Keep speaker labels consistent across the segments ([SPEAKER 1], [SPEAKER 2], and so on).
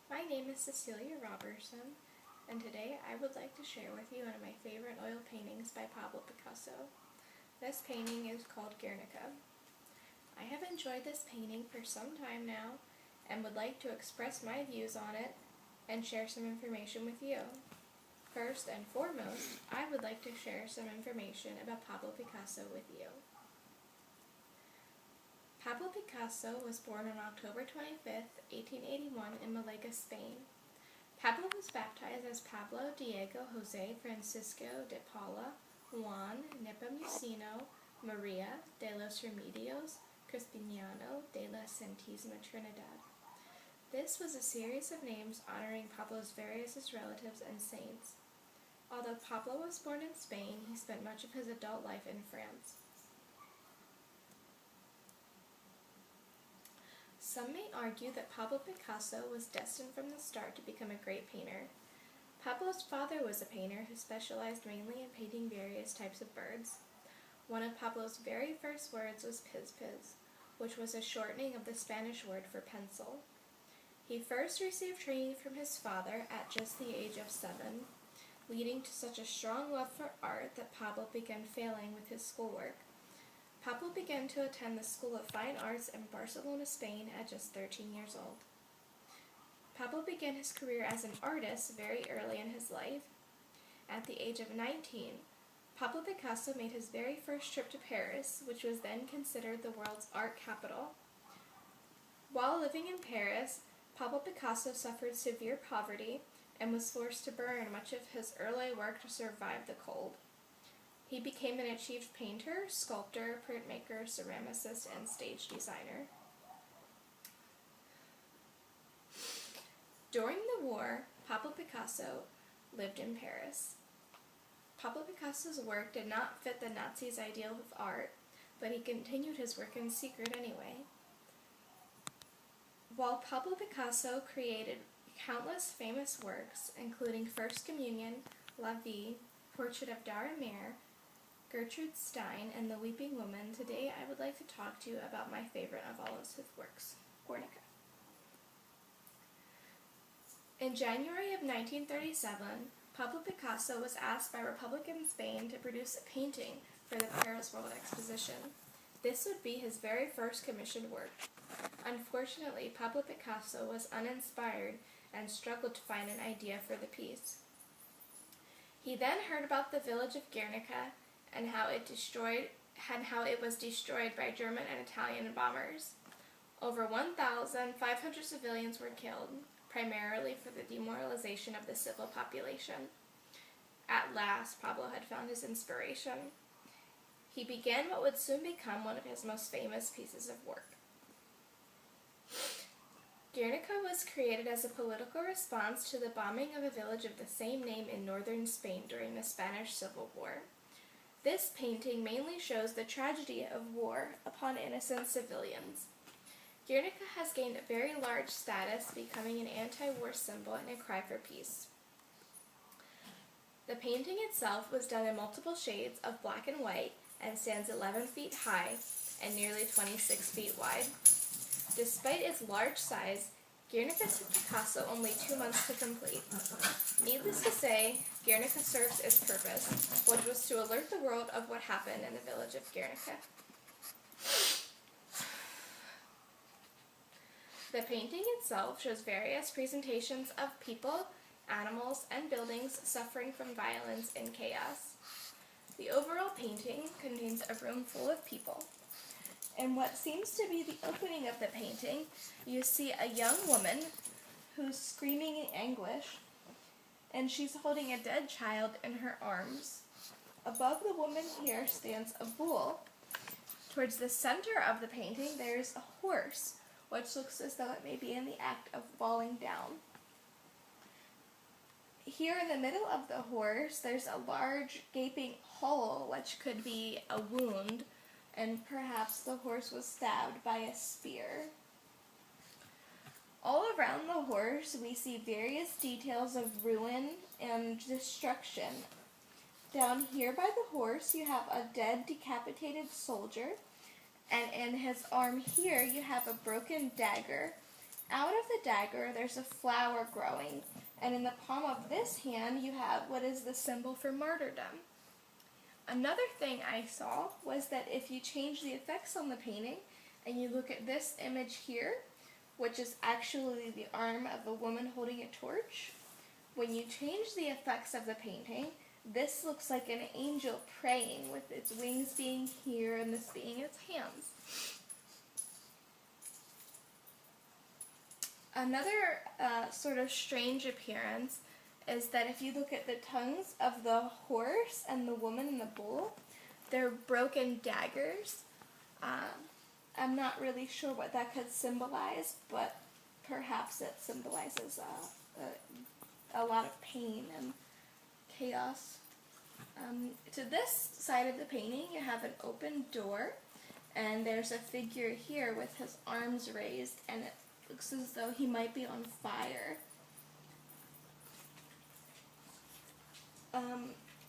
[SPEAKER 1] My name is Cecilia Robertson, and today I would like to share with you one of my favorite oil paintings by Pablo Picasso. This painting is called Guernica. I have enjoyed this painting for some time now and would like to express my views on it and share some information with you. First and foremost, I would like to share some information about Pablo Picasso with you. Pablo Picasso was born on October 25, 1881 in Malaga, Spain. Pablo was baptized as Pablo Diego Jose Francisco de Paula Juan Nepomuceno Maria de los Remedios Crispiniano de la Santísima Trinidad. This was a series of names honoring Pablo's various relatives and saints. Although Pablo was born in Spain, he spent much of his adult life in France. Some may argue that Pablo Picasso was destined from the start to become a great painter. Pablo's father was a painter who specialized mainly in painting various types of birds. One of Pablo's very first words was piz, which was a shortening of the Spanish word for pencil. He first received training from his father at just the age of 7, leading to such a strong love for art that Pablo began failing with his schoolwork. Pablo began to attend the School of Fine Arts in Barcelona, Spain at just 13 years old. Pablo began his career as an artist very early in his life. At the age of 19, Pablo Picasso made his very first trip to Paris, which was then considered the world's art capital. While living in Paris, Pablo Picasso suffered severe poverty and was forced to burn much of his early work to survive the cold. He became an achieved painter, sculptor, printmaker, ceramicist, and stage designer. During the war, Pablo Picasso lived in Paris. Pablo Picasso's work did not fit the Nazis' ideal of art, but he continued his work in secret anyway. While Pablo Picasso created countless famous works, including First Communion, La Vie, Portrait of Dara Meer, Gertrude Stein, and The Weeping Woman, today I would like to talk to you about my favorite of all of his works, Guernica. In January of 1937, Pablo Picasso was asked by Republican Spain to produce a painting for the Paris World Exposition. This would be his very first commissioned work. Unfortunately, Pablo Picasso was uninspired and struggled to find an idea for the piece. He then heard about the village of Guernica and how it was destroyed by German and Italian bombers. Over 1,500 civilians were killed, primarily for the demoralization of the civil population. At last, Pablo had found his inspiration. He began what would soon become one of his most famous pieces of work. Guernica was created as a political response to the bombing of a village of the same name in northern Spain during the Spanish Civil War. This painting mainly shows the tragedy of war upon innocent civilians. Guernica has gained a very large status, becoming an anti-war symbol and a cry for peace. The painting itself was done in multiple shades of black and white and stands 11 feet high and nearly 26 feet wide. Despite its large size, Guernica took Picasso only 2 months to complete. Needless to say, Guernica serves its purpose, which was to alert the world of what happened in the village of Guernica. The painting itself shows various presentations of people, animals, and buildings suffering from violence and chaos. The overall painting contains a room full of people. In what seems to be the opening of the painting, you see a young woman who's screaming in anguish, and she's holding a dead child in her arms. Above the woman here stands a bull. Towards the center of the painting, there's a horse, which looks as though it may be in the act of falling down. Here in the middle of the horse, there's a large gaping hole, which could be a wound, and perhaps the horse was stabbed by a spear. All around the horse, we see various details of ruin and destruction. Down here by the horse, you have a dead, decapitated soldier, and in his arm here, you have a broken dagger, out of the dagger there's a flower growing, and in the palm of this hand you have what is the symbol for martyrdom. Another thing I saw was that if you change the effects on the painting and you look at this image here, which is actually the arm of a woman holding a torch, when you change the effects of the painting, this looks like an angel praying with its wings being here and this being its hands. Another sort of strange appearance is that if you look at the tongues of the horse and the woman and the bull, they're broken daggers. I'm not really sure what that could symbolize, but perhaps it symbolizes a lot of pain and chaos. To this side of the painting, you have an open door, and there's a figure here with his arms raised, and it looks as though he might be on fire.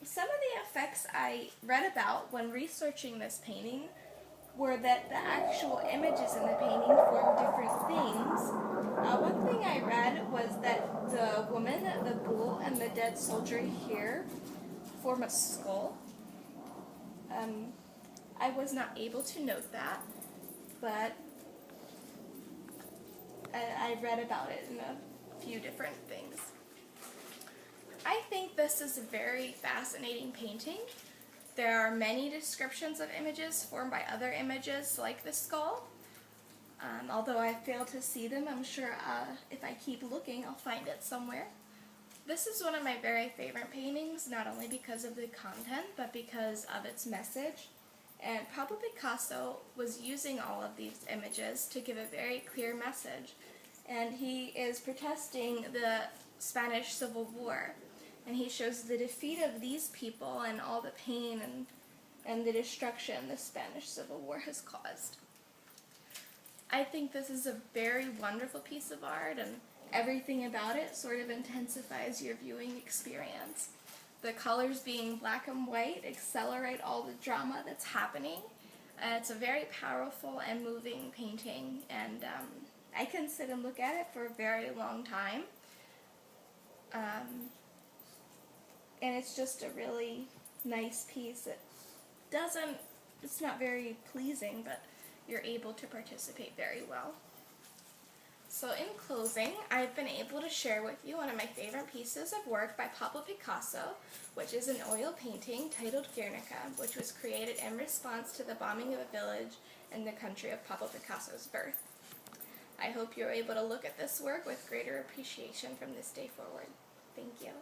[SPEAKER 1] Some of the effects I read about when researching this painting were that the actual images in the painting form different things. One thing I read was that the woman, the bull, and the dead soldier here form a skull. I was not able to note that, but I read about it in a few different things. I think this is a very fascinating painting. There are many descriptions of images formed by other images like the skull. Although I failed to see them, I'm sure if I keep looking I'll find it somewhere. This is one of my very favorite paintings, not only because of the content, but because of its message. And Pablo Picasso was using all of these images to give a very clear message. And he is protesting the Spanish Civil War. And he shows the defeat of these people and all the pain and the destruction the Spanish Civil War has caused. I think this is a very wonderful piece of art, and everything about it sort of intensifies your viewing experience. The colors being black and white accelerate all the drama that's happening. It's a very powerful and moving painting, and I can sit and look at it for a very long time. And it's just a really nice piece. It's not very pleasing, but you're able to participate very well. So in closing, I've been able to share with you one of my favorite pieces of work by Pablo Picasso, which is an oil painting titled Guernica, which was created in response to the bombing of a village in the country of Pablo Picasso's birth. I hope you're able to look at this work with greater appreciation from this day forward. Thank you.